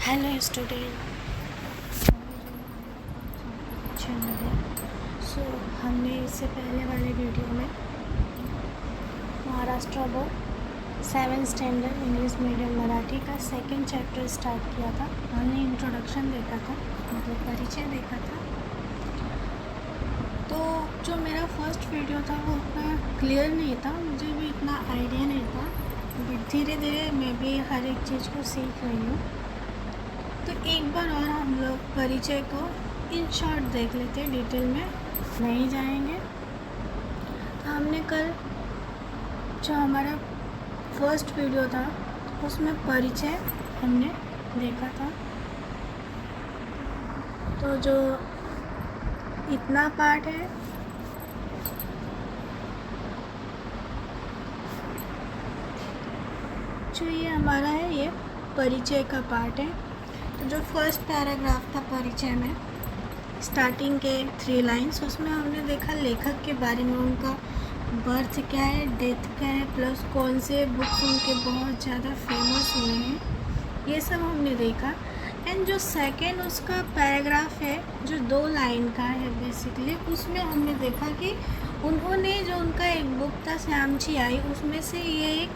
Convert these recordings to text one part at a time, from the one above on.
Hello student, सो हमने इससे पहले वाले वीडियो में Maharashtra board 7th standard English medium Marathi का सेकंड चैप्टर स्टार्ट किया था। हमने इंट्रोडक्शन देखा था, मतलब परिचय देखा था। तो जो मेरा फर्स्ट वीडियो था वो उतना क्लियर नहीं था, मुझे भी इतना आइडिया नहीं था, बट धीरे धीरे मैं भी हर एक चीज़ को सीख रही हूँ। तो एक बार और हम लोग परिचय को इन शॉर्ट देख लेते हैं, डिटेल में नहीं जाएंगे। तो हमने कल जो हमारा फर्स्ट वीडियो था उसमें परिचय हमने देखा था। तो जो इतना पार्ट है जो ये हमारा है, ये परिचय का पार्ट है। तो जो फर्स्ट पैराग्राफ था परिचय में, स्टार्टिंग के 3 लाइन्स, उसमें हमने देखा लेखक के बारे में, उनका बर्थ क्या है, डेथ क्या है, प्लस कौन से बुक्स उनके बहुत ज़्यादा फेमस हुए हैं, ये सब हमने देखा। एंड जो सेकेंड उसका पैराग्राफ है जो 2 लाइन का है बेसिकली, उसमें हमने देखा कि उन्होंने जो उनका एक बुक था श्यामची आई, उसमें से ये एक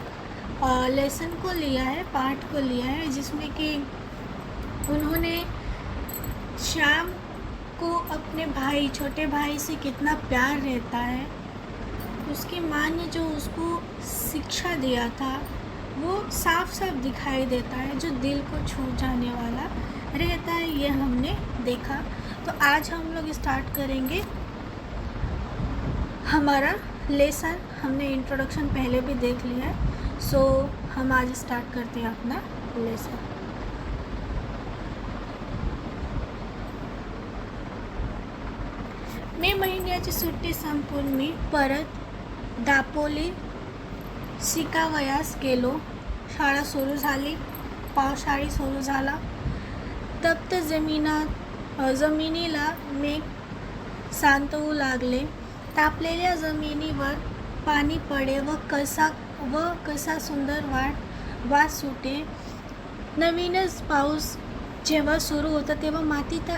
लेसन को लिया है, पार्ट को लिया है, जिसमें कि उन्होंने श्याम को अपने भाई, छोटे भाई से कितना प्यार रहता है, उसकी माँ ने जो उसको शिक्षा दिया था वो साफ साफ दिखाई देता है, जो दिल को छू जाने वाला रहता है, ये हमने देखा। तो आज हम लोग स्टार्ट करेंगे हमारा लेसन। हमने इंट्रोडक्शन पहले भी देख लिया है, सो हम आज स्टार्ट करते हैं अपना लेसन। मे महिन्याची सुट्टी संपून मी परत दापोली शिकावयास गेलो. शाळा सुरू झाली, पावसाळी सुरू झाला. तप्त जमिनीला मेघ सांतवू लागले. तापलेल्या जमिनीवर पाणी पडे व कसा सुंदर वास सुटे. नवीनच पाऊस जेव्हा सुरू होता तेव्हा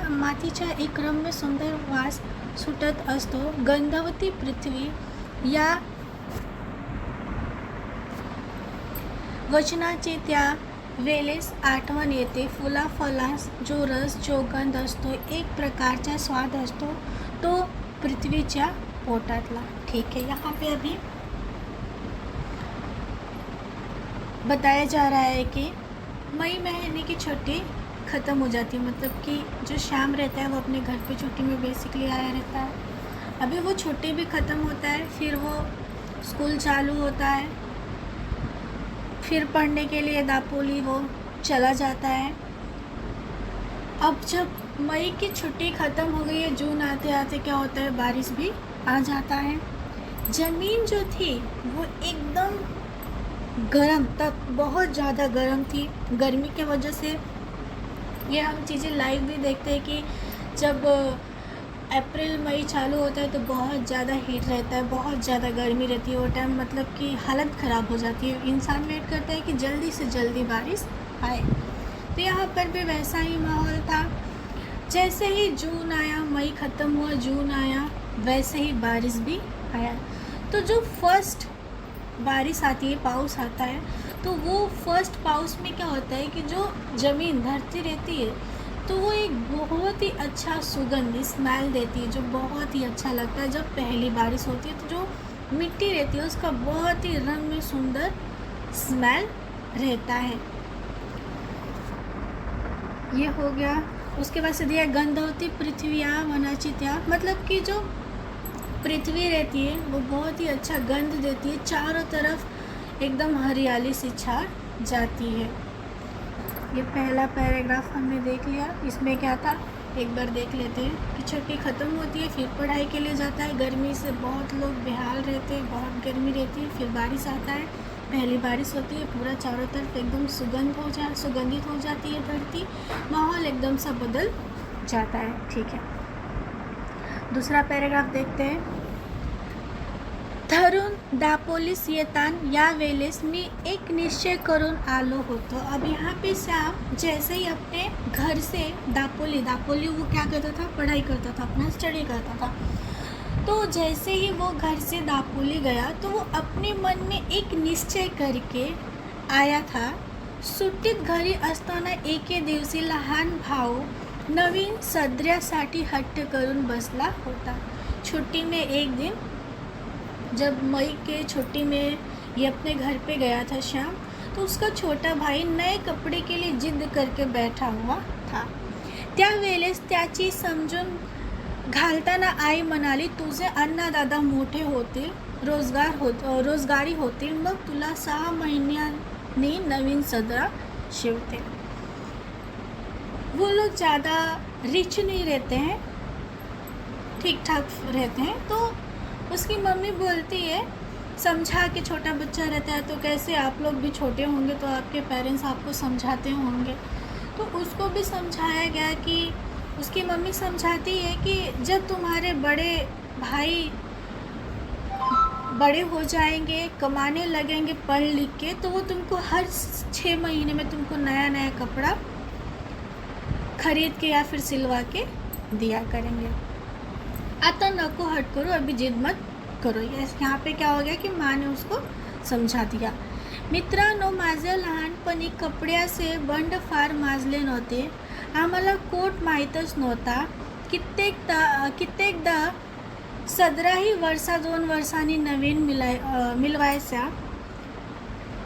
मातीच्या एक रम्य सुंदर वास सुटत असतो. गंधवती पृथ्वी या वचनाची त्या वेळेस आठवण येते. फुलाफलास जो रस, जो गंध असतो, एक प्रकारचा स्वाद असतो, तो पृथ्वीच्या पोटातला. ठीक है, यहाँ पे अभी बताया जा रहा है कि मई महीने की छुट्टी ख़त्म हो जाती है, मतलब कि जो शाम रहता है वो अपने घर पे छुट्टी में बेसिकली आया रहता है। अभी वो छुट्टी भी ख़त्म होता है, फिर वो स्कूल चालू होता है, फिर पढ़ने के लिए दापोली वो चला जाता है। अब जब मई की छुट्टी ख़त्म हो गई है, जून आते आते क्या होता है, बारिश भी आ जाता है। ज़मीन जो थी वो एकदम गर्म, तब बहुत ज़्यादा गर्म थी। गर्मी के वजह से ये हम चीज़ें लाइव भी देखते हैं कि जब अप्रैल मई चालू होता है तो बहुत ज़्यादा हीट रहता है, बहुत ज़्यादा गर्मी रहती है। वो टाइम मतलब कि हालत ख़राब हो जाती है, इंसान वेट करता है कि जल्दी से जल्दी बारिश आए। तो यहाँ पर भी वैसा ही माहौल था। जैसे ही जून आया, मई ख़त्म हुआ, जून आया, वैसे ही बारिश भी आया। तो जो फर्स्ट बारिश आती है, पाउस आता है, तो वो फर्स्ट पाउस में क्या होता है कि जो ज़मीन, धरती रहती है, तो वो एक बहुत ही अच्छा सुगंध, स्मेल देती है, जो बहुत ही अच्छा लगता है। जब पहली बारिश होती है तो जो मिट्टी रहती है उसका बहुत ही रंग में सुंदर स्मेल रहता है। ये हो गया। उसके बाद से दिया गंधवती पृथ्विया वनाची त्या, मतलब कि जो पृथ्वी रहती है वो बहुत ही अच्छा गंध देती है, चारों तरफ एकदम हरियाली सी छा जाती है। ये पहला पैराग्राफ हमने देख लिया। इसमें क्या था एक बार देख लेते हैं कि छुट्टी ख़त्म होती है, फिर पढ़ाई के लिए जाता है। गर्मी से बहुत लोग बेहाल रहते हैं, बहुत गर्मी रहती है। फिर बारिश आता है, पहली बारिश होती है, पूरा चारों तरफ एकदम सुगंधित हो जाती है धरती, माहौल एकदम सा बदल जाता है। ठीक है, दूसरा पैराग्राफ देखते हैं। धरून दापोलीस येतान या वेळेस मी एक निश्चय करून आलो होतो। अब यहाँ पे श्याम जैसे ही अपने घर से दापोली वो क्या करता था, पढ़ाई करता था, अपना स्टडी करता था। तो जैसे ही वो घर से दापोली गया तो वो अपने मन में एक निश्चय करके आया था। सुट्टीत घरी असताना एके दिवशी लहान भाऊ नवीन सदऱ्यासाठी हट्ट करून बसला होता। छुट्टी में एक दिन जब मई के छुट्टी में ये अपने घर पे गया था श्याम, तो उसका छोटा भाई नए कपड़े के लिए जिद करके बैठा हुआ था। त्यावेळेस त्याची समजून घालताना आई म्हणाली, तुझे अण्णा दादा मोठे होतील, रोजगारी होतील, मग तुला 6 महिन्यांनी नवीन सदरा शिवते। वो लोग ज़्यादा रिच नहीं रहते हैं, ठीक ठाक रहते हैं। तो उसकी मम्मी बोलती है, समझा के छोटा बच्चा रहता है तो कैसे आप लोग भी छोटे होंगे तो आपके पेरेंट्स आपको समझाते होंगे। तो उसको भी समझाया गया कि उसकी मम्मी समझाती है कि जब तुम्हारे बड़े भाई बड़े हो जाएंगे, कमाने लगेंगे पढ़ लिख के, तो वो तुमको हर 6 महीने में तुमको नया नया कपड़ा खरीद के या फिर सिलवा के दिया करेंगे। आता नको हट करो, अभी जिद मत करो। यहाँ पे क्या हो गया कि माँ ने उसको समझा दिया। मित्रांनो, माझे लहानपणी कपड्याचे बंड फार माजले नव्हते। आम्हाला कोट माहीतच नव्हता। कित्येकदा सदराही वर्षा 2 वर्षांनी नवीन मिळवायचा।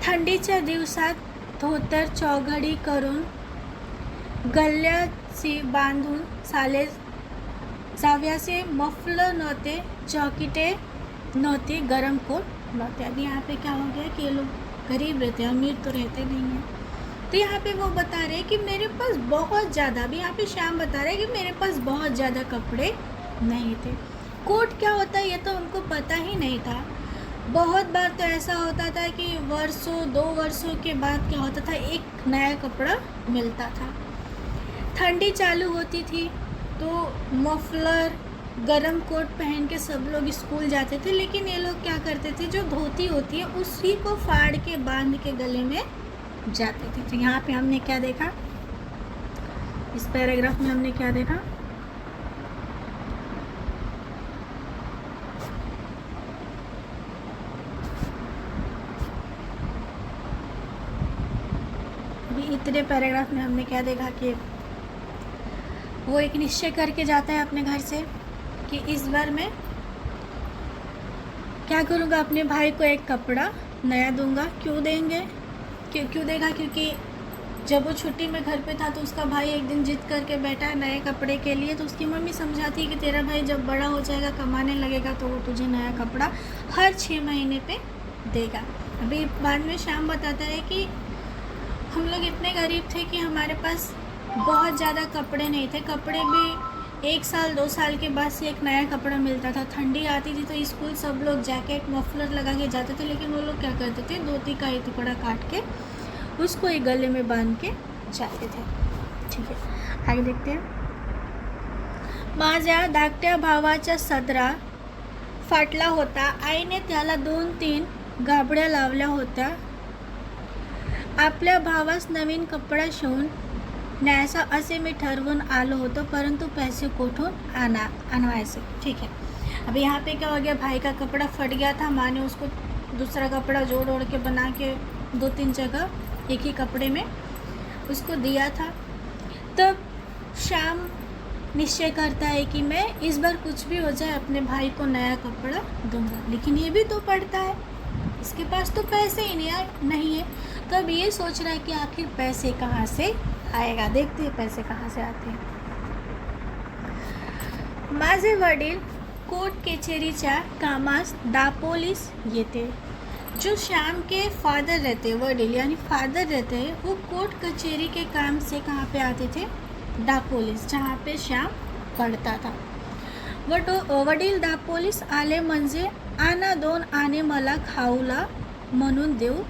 थंडीच्या दिवसात धोतर चौघडी करून गल्याची बांधून साले जाव्याचे मफलर नव्हते, जॉकेटे नहोती, गरम कोट नहोते। अभी यहाँ पे क्या हो गया कि ये लोग गरीब रहते हैं, अमीर तो रहते नहीं हैं। तो यहाँ पे वो बता रहे हैं कि मेरे पास बहुत ज़्यादा, अभी यहाँ पे श्याम बता रहे हैं कि मेरे पास बहुत ज़्यादा कपड़े नहीं थे। कोट क्या होता है ये तो हमको पता ही नहीं था। बहुत बार तो ऐसा होता था कि 2 वर्षों के बाद क्या होता था, एक नया कपड़ा मिलता था। ठंडी चालू होती थी तो मफलर गरम कोट पहन के सब लोग स्कूल जाते थे, लेकिन ये लोग क्या करते थे, जो धोती होती है उसी को फाड़ के बांध के गले में जाते थे। तो यहाँ पे हमने क्या देखा, इस पैराग्राफ में हमने क्या देखा, अभी इतने पैराग्राफ में हमने क्या देखा कि वो एक निश्चय करके जाता है अपने घर से कि इस बार मैं क्या करूँगा, अपने भाई को एक कपड़ा नया दूंगा। क्यों देगा, क्योंकि जब वो छुट्टी में घर पे था तो उसका भाई एक दिन जिद करके बैठा है नए कपड़े के लिए। तो उसकी मम्मी समझाती है कि तेरा भाई जब बड़ा हो जाएगा, कमाने लगेगा, तो वो तुझे नया कपड़ा हर 6 महीने पे देगा। अभी बाद में श्याम बताता है कि हम लोग इतने गरीब थे कि हमारे पास बहुत ज़्यादा कपड़े नहीं थे। कपड़े भी 1 साल 2 साल के बाद से एक नया कपड़ा मिलता था। ठंडी आती थी तो स्कूल सब लोग जैकेट मफलर लगा के जाते थे, लेकिन वो लोग क्या करते थे, धोती का एक टुकड़ा काट के उसको एक गले में बांध के जाते थे। ठीक है, आगे देखते हैं। माझ्या धाकट्या भावाचा सदरा फाटला होता। आईने त्याला 2-3 गाबड्या लावल्या होत्या। आपल्या भावास नवीन कपडा शिवून न्यायचा असे मी ठरवून आलो होतो, परंतु पैसे कोठून आणवायचे। ठीक है, अभी यहाँ पे क्या हो गया, भाई का कपड़ा फट गया था। माँ ने उसको दूसरा कपड़ा जोड़ ओढ़ के बना के 2-3 जगह एक ही कपड़े में उसको दिया था। तब श्याम निश्चय करता है कि मैं इस बार कुछ भी हो जाए अपने भाई को नया कपड़ा दूंगा। लेकिन ये भी तो पढ़ता है, इसके पास तो पैसे ही नहीं है। तो अब ये सोच रहा है कि आखिर पैसे कहाँ से आएगा। देखते हैं पैसे कहाँ से आते हैं। माझे वडील कोर्ट कचेरीच्या कामास दापोलीस येते। जो श्याम के फादर रहते, वडील यानी फादर रहते हैं, वो कोर्ट कचेरी के काम से कहाँ पे आते थे, दापोलीस, जहाँ पे श्याम पढ़ता था। वडील दापोलीस आले म्हणजे आना 2 आने मला खाऊला म्हणून देऊ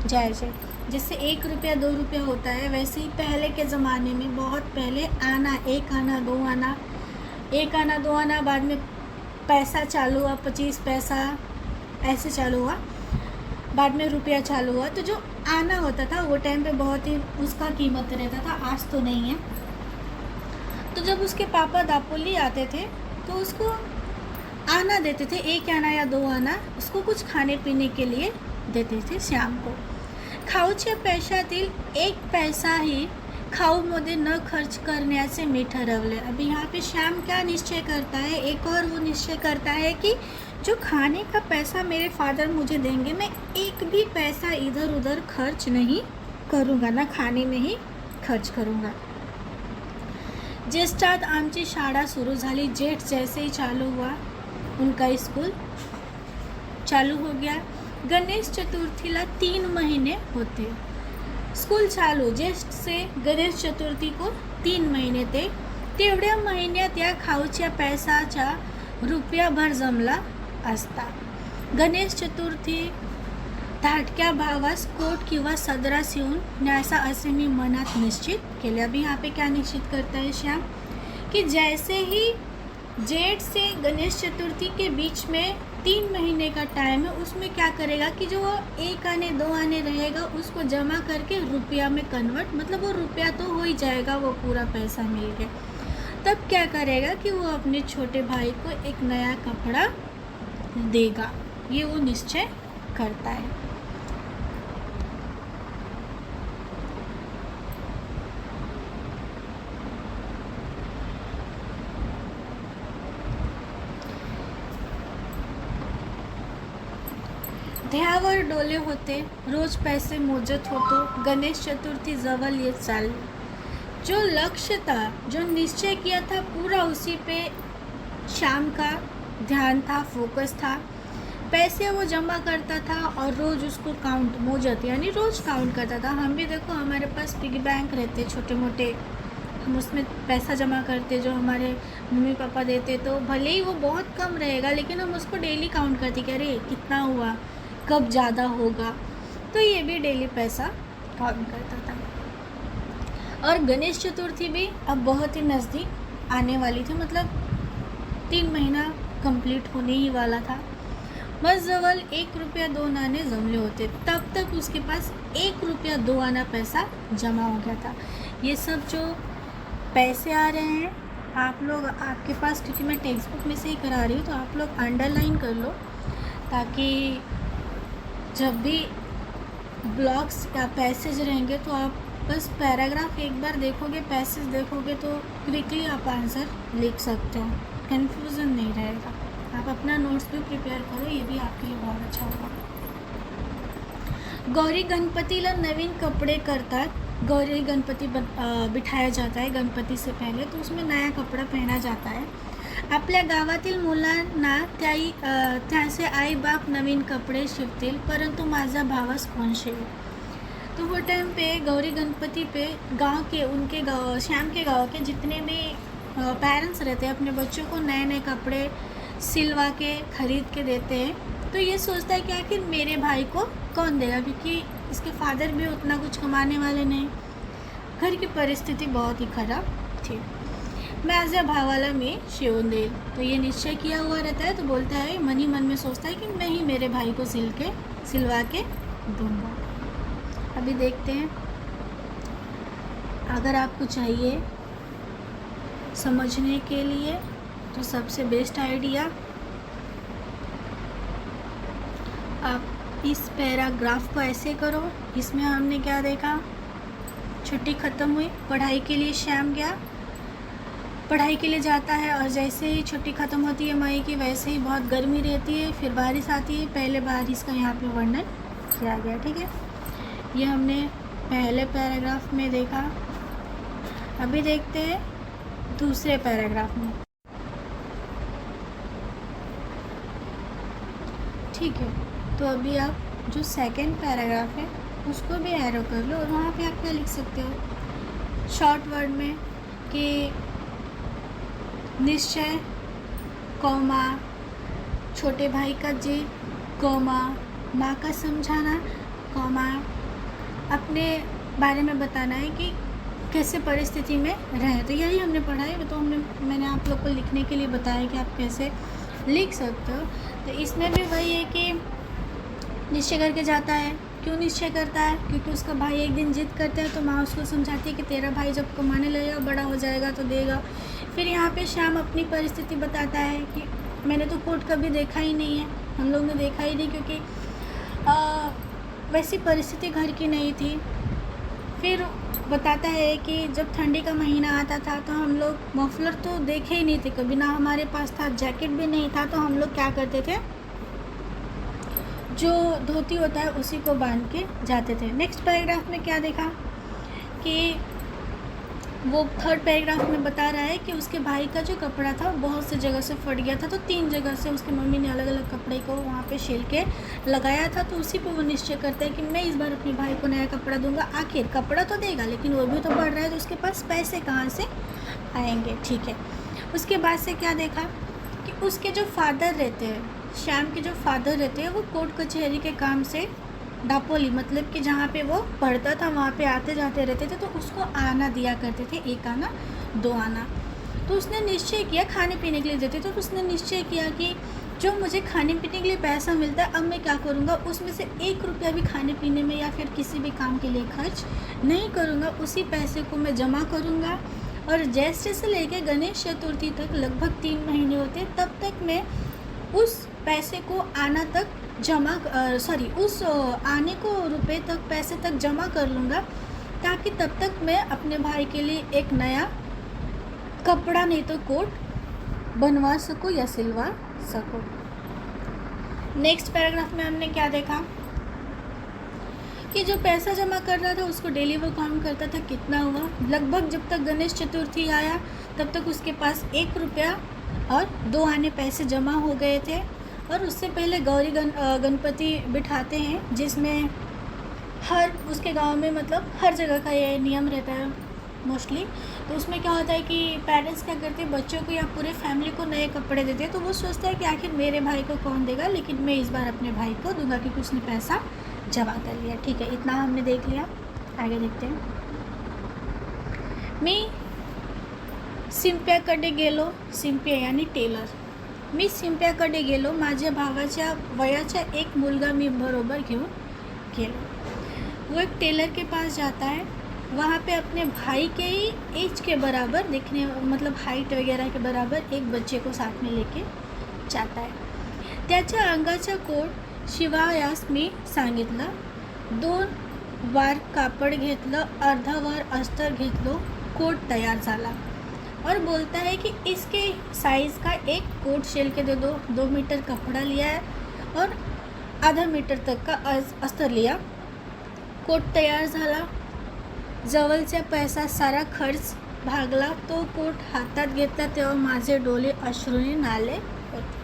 जायचे। जैसे 1 रुपया 2 रुपया होता है, वैसे ही पहले के ज़माने में, बहुत पहले, आना 1 आना 2 आना 1 आना 2 आना, बाद में पैसा चालू हुआ 25 पैसा ऐसे चालू हुआ, बाद में रुपया चालू हुआ। तो जो आना होता था वो टाइम पे बहुत ही उसका कीमत रहता था, आज तो नहीं है। तो जब उसके पापा दापोली आते थे तो उसको आना देते थे, 1 आना या 2 आना उसको कुछ खाने पीने के लिए देते थे शाम को। खाऊच्या पैशातील 1 पैसाही खाऊमध्ये न खर्च करण्याचे मी ठरवले। अभी यहाँ पे श्याम क्या निश्चय करता है, एक और वो निश्चय करता है कि जो खाने का पैसा मेरे फादर मुझे देंगे, मैं एक भी पैसा इधर उधर खर्च नहीं करूँगा, ना खाने में ही खर्च करूँगा। ज्येष्ठात आमची शाळा सुरू झाली। जेठ जैसे ही चालू हुआ उनका स्कूल चालू हो गया। गणेश चतुर्थीला 3 महीने होते। स्कूल चालू ज्येष्ठ से गणेश चतुर्थी को 3 महीने थे। तेवढ्या महिन्यात या खाऊच्या पैसाचा रुपयाभर जमला असता। गणेश चतुर्थी धाटक्या भावास कोट किंवा सदरा शिवून न्यायचा असे मी मनात निश्चित केले। अभी यहाँ पे क्या निश्चित करता है श्याम कि जैसे ही जेठ से गणेश चतुर्थी के बीच में 3 महीने का टाइम है, उसमें क्या करेगा कि जो 1 आने 2 आने रहेगा उसको जमा करके रुपया में कन्वर्ट, मतलब वो रुपया तो हो ही जाएगा, वो पूरा पैसा मिल के तब क्या करेगा कि वो अपने छोटे भाई को एक नया कपड़ा देगा। ये वो निश्चय करता है। ध्येयावर डोले होते, रोज पैसे मोजत होतो। गणेश चतुर्थी जवळ येत चालली। जो लक्ष्य था, जो निश्चय किया था, पूरा उसी पे शाम का ध्यान था, फोकस था। पैसे वो जमा करता था और रोज़ उसको काउंट, मोजत यानी रोज़ काउंट करता था। हम भी देखो हमारे पास पिगी बैंक रहते छोटे मोटे, हम उसमें पैसा जमा करते, जो हमारे मम्मी पापा देते, तो भले ही वो बहुत कम रहेगा लेकिन हम उसको डेली काउंट करते कि अरे कितना हुआ, कब ज़्यादा होगा। तो ये भी डेली पैसा काउंट करता था। और गणेश चतुर्थी भी अब बहुत ही नज़दीक आने वाली थी, मतलब 3 महीना कंप्लीट होने ही वाला था। बस जवळ 1 रुपया 2 आने जमले होते। तब तक उसके पास 1 रुपया 2 आना पैसा जमा हो गया था। ये सब जो पैसे आ रहे हैं आप लोग, आपके पास, क्योंकि मैं टेक्स्ट बुक में से ही करा रही हूँ, तो आप लोग अंडरलाइन कर लो ताकि जब भी ब्लॉक्स या पैसेज रहेंगे तो आप बस पैराग्राफ एक बार देखोगे, पैसेज देखोगे तो क्विकली आप आंसर लिख सकते हो, कन्फ्यूज़न नहीं रहेगा। आप अपना नोट्स भी प्रिपेयर करो, ये भी आपके लिए बहुत अच्छा होगा। गौरी गणपतीला नवीन कपड़े करतात। गौरी गणपती बिठाया जाता है गणपती से पहले, तो उसमें नया कपड़ा पहना जाता है। आपल्या गावातील मुलांना त्याचे आई बाप नवीन कपडे शिवतील, परंतु माझा भावास कोण शिवेल। तो वो टाइम पे गौरी गणपति पे गांव के श्याम के गांव के जितने भी पेरेंट्स रहते हैं अपने बच्चों को नए नए कपड़े सिलवा के ख़रीद के देते हैं। तो ये सोचता है कि आखिर मेरे भाई को कौन देगा, क्योंकि इसके फादर भी उतना कुछ कमाने वाले नहीं, घर की परिस्थिति बहुत ही ख़राब थी। माझ्या भावाला मी शिवून देईल, तो ये निश्चय किया हुआ रहता है। तो बोलता है, मन ही मन में सोचता है कि मैं ही मेरे भाई को सिलवा के दूँगा। अभी देखते हैं, अगर आपको चाहिए समझने के लिए तो सबसे बेस्ट आइडिया, आप इस पैराग्राफ को ऐसे करो। इसमें हमने क्या देखा, छुट्टी ख़त्म हुई, पढ़ाई के लिए श्याम गया, पढ़ाई के लिए जाता है, और जैसे ही छुट्टी ख़त्म होती है मई की, वैसे ही बहुत गर्मी रहती है, फिर बारिश आती है। पहले बारिश का यहाँ पे वर्णन किया गया, ठीक है। ये हमने पहले पैराग्राफ में देखा। अभी देखते हैं दूसरे पैराग्राफ में, ठीक है। तो अभी आप जो सेकंड पैराग्राफ है उसको भी एरो कर लो, और वहाँ पे आप क्या लिख सकते हो शॉर्ट वर्ड में कि निश्चय, कौमा, छोटे भाई का जिद, कौमा, माँ का समझाना, कौमा, अपने बारे में बताना है कि कैसे परिस्थिति में रहें। तो यही हमने पढ़ा है, तो मैंने आप लोग को लिखने के लिए बताया कि आप कैसे लिख सकते हो। तो इसमें भी वही है कि निश्चय करके जाता है। क्यों निश्चय करता है? क्योंकि उसका भाई एक दिन जिद करता है तो माँ उसको समझाती है कि तेरा भाई जब कमाने लगेगा, बड़ा हो जाएगा तो देगा। फिर यहाँ पे श्याम अपनी परिस्थिति बताता है कि मैंने तो कोर्ट कभी देखा ही नहीं है, हम लोग ने देखा ही नहीं, क्योंकि वैसी परिस्थिति घर की नहीं थी। फिर बताता है कि जब ठंडी का महीना आता था तो हम लोग मफलर तो देखे ही नहीं थे कभी, ना हमारे पास था, जैकेट भी नहीं था, तो हम लोग क्या करते थे, जो धोती होता है उसी को बांध के जाते थे। नेक्स्ट पैराग्राफ में क्या देखा कि वो थर्ड पैराग्राफ में बता रहा है कि उसके भाई का जो कपड़ा था बहुत से जगह से फट गया था, तो 3 जगह से उसकी मम्मी ने अलग अलग कपड़े को वहाँ पे सिल के लगाया था। तो उसी पे वो निश्चय करता है कि मैं इस बार अपने भाई को नया कपड़ा दूंगा। आखिर कपड़ा तो देगा, लेकिन वो भी तो पढ़ रहा है, तो उसके पास पैसे कहाँ से आएंगे। ठीक है, उसके बाद से क्या देखा कि उसके जो फादर रहते हैं, श्याम के जो फादर रहते हैं, वो कोर्ट कचहरी के काम से डापोली, मतलब कि जहाँ पे वो पढ़ता था वहाँ पे आते जाते रहते थे, तो उसको आना दिया करते थे, 1 आना 2 आना। तो उसने निश्चय किया, खाने पीने के लिए देते, तो उसने निश्चय किया कि जो मुझे खाने पीने के लिए पैसा मिलता है, अब मैं क्या करूँगा, उसमें से 1 रुपया भी खाने पीने में या फिर किसी भी काम के लिए खर्च नहीं करूँगा, उसी पैसे को मैं जमा करूँगा। और ज्येष्ठ से लेकर गणेश चतुर्थी तक लगभग 3 महीने होते, तब तक मैं उस पैसे को आना तक उस आने को रुपए तक, पैसे तक जमा कर लूँगा, ताकि तब तक मैं अपने भाई के लिए एक नया कपड़ा नहीं तो कोट बनवा सकूँ या सिलवा सकूँ। नेक्स्ट पैराग्राफ में हमने क्या देखा कि जो पैसा जमा कर रहा था उसको डेली वो काउंट करता था कितना हुआ। लगभग जब तक गणेश चतुर्थी आया तब तक उसके पास 1 रुपया और 2 आने पैसे जमा हो गए थे। और उससे पहले गौरी गणपति बिठाते हैं, जिसमें हर उसके गांव में मतलब हर जगह का ये नियम रहता है मोस्टली। तो उसमें क्या होता है कि पेरेंट्स क्या करते हैं, बच्चों को या पूरे फैमिली को नए कपड़े देते हैं। तो वो सोचता है कि आखिर मेरे भाई को कौन देगा, लेकिन मैं इस बार अपने भाई को दूंगा क्योंकि उसने पैसा जमा कर लिया। ठीक है, इतना हमने देख लिया, आगे देखते हैं। मी सिंप्याकडे गेलो, सिंप्या यानी टेलर। मी सिंप्याकडे गेलो, माझ्या भावाच्या वयाचा एक मुलगा मी बरोबर घेऊन गेलो। वो एक टेलर के पास जाता है, वहाँ पे अपने भाई के ही एज के बराबर दिखने, मतलब हाइट वगैरह के बराबर एक बच्चे को साथ में लेके जाता है। त्याच्या अंगाचा कोट शिवायास मी सांगितलं, 2 वार कापड घेतलं, अर्धा वार अस्तर घेतलो, कोट तयार झाला। और बोलता है कि इसके साइज़ का एक कोट सिल के दे दो। 2 मीटर कपड़ा लिया है और आधा मीटर तक का अस्तर लिया, कोट तयार झाला। जवळचा पैसा सारा खर्च भागला, तो कोट हातात घेतला तेव्हा माझे डोळे अश्रूने नाले होते।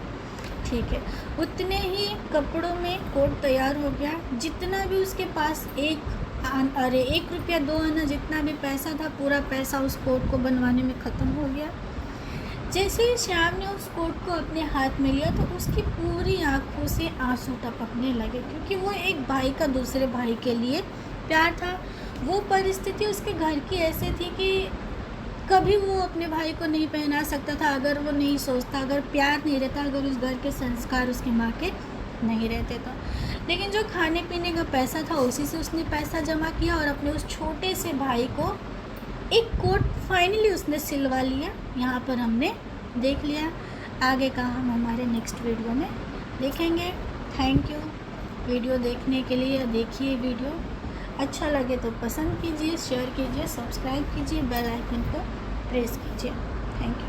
ठीक है, उतने ही कपड़ों में कोट तैयार हो गया। जितना भी उसके पास 1 रुपया 2 आना जितना भी पैसा था, पूरा पैसा उस कोट को बनवाने में ख़त्म हो गया। जैसे ही श्याम ने उस कोट को अपने हाथ में लिया तो उसकी पूरी आंखों से आंसू टपकने लगे, क्योंकि वो एक भाई का दूसरे भाई के लिए प्यार था। वो परिस्थिति उसके घर की ऐसे थी कि कभी वो अपने भाई को नहीं पहना सकता था अगर वो नहीं सोचता, अगर प्यार नहीं रहता, अगर उस घर के संस्कार उसकी माँ के नहीं रहते तो। लेकिन जो खाने पीने का पैसा था उसी से उसने पैसा जमा किया और अपने उस छोटे से भाई को एक कोट फाइनली उसने सिलवा लिया। यहाँ पर हमने देख लिया, आगे का हम हमारे नेक्स्ट वीडियो में देखेंगे। थैंक यू वीडियो देखने के लिए। देखिए वीडियो अच्छा लगे तो पसंद कीजिए, शेयर कीजिए, सब्सक्राइब कीजिए, बेल आइकन को प्रेस कीजिए। Thank you.